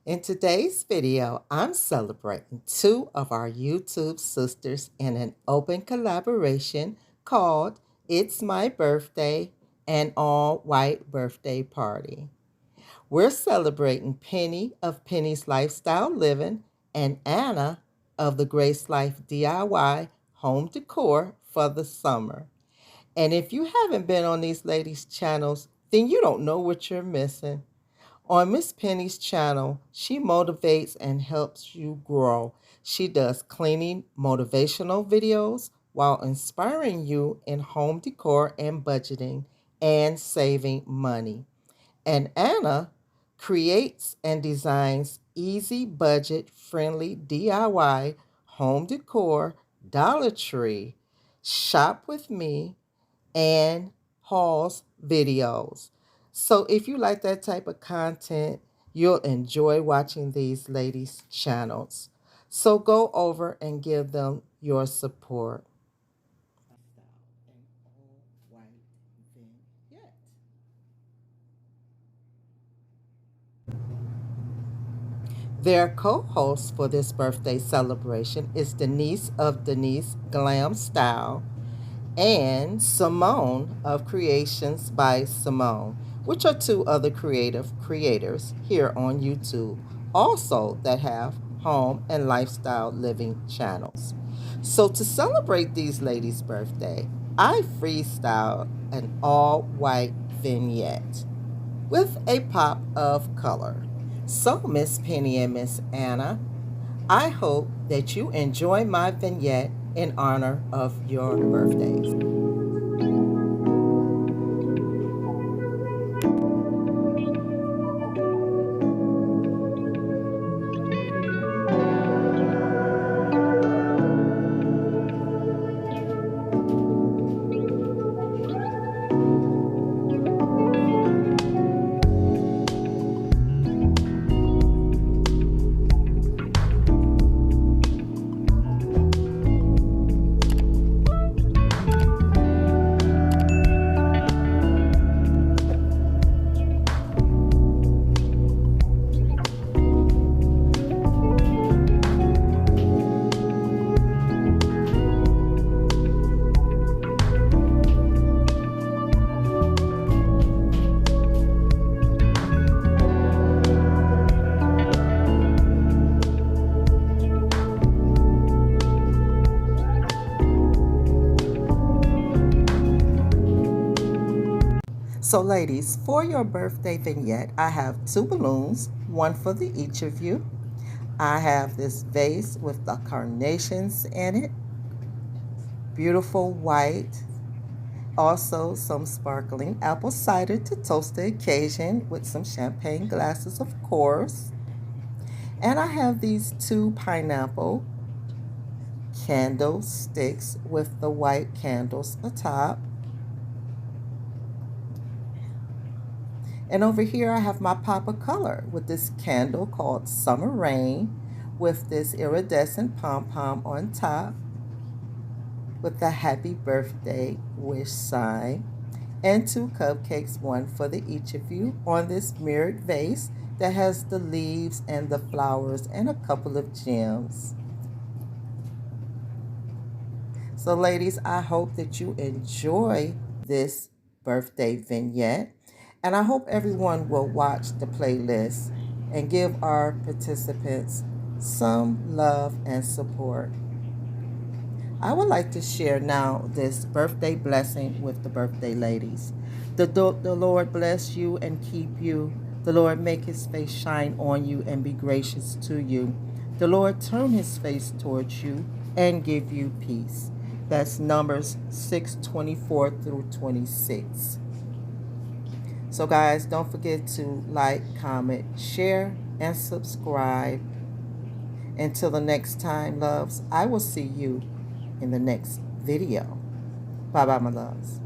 In today's video, I'm celebrating two of our YouTube sisters in an open collaboration called It's My Birthday, an all-white birthday party. We're celebrating Penny of Penny's Lifestyle Living and Anna of the Grace Life DIY Home Decor for the summer. And if you haven't been on these ladies' channels, then you don't know what you're missing. On Miss Penny's channel, she motivates and helps you grow. She does cleaning motivational videos while inspiring you in home decor and budgeting and saving money. And Anna creates and designs easy budget friendly DIY home decor, Dollar Tree, shop with me, and hauls videos. So if you like that type of content, you'll enjoy watching these ladies' channels. So go over and give them your support. Their co-host for this birthday celebration is Denise of Denise Glam Style and Simone of Creations by Simone, which are two other creative creators here on YouTube, also that have home and lifestyle living channels. So to celebrate these ladies' birthday, I freestyled an all-white vignette with a pop of color. So Miss Penny and Miss Anna, I hope that you enjoy my vignette in honor of your birthdays. So ladies, for your birthday vignette, I have two balloons, one for each of you. I have this vase with the carnations in it, beautiful white, also some sparkling apple cider to toast the occasion with some champagne glasses, of course. And I have these two pineapple candlesticks with the white candles atop. And over here I have my pop of color with this candle called Summer Rain with this iridescent pom-pom on top with the happy birthday wish sign, and two cupcakes, one for each of you, on this mirrored vase that has the leaves and the flowers and a couple of gems. So ladies, I hope that you enjoy this birthday vignette, and I hope everyone will watch the playlist and give our participants some love and support. I would like to share now this birthday blessing with the birthday ladies. The Lord bless you and keep you. The Lord make his face shine on you and be gracious to you. The Lord turn his face towards you and give you peace. That's Numbers 6:24 through 26. So guys, don't forget to like, comment, share, and subscribe. Until the next time, loves, I will see you in the next video. Bye-bye, my loves.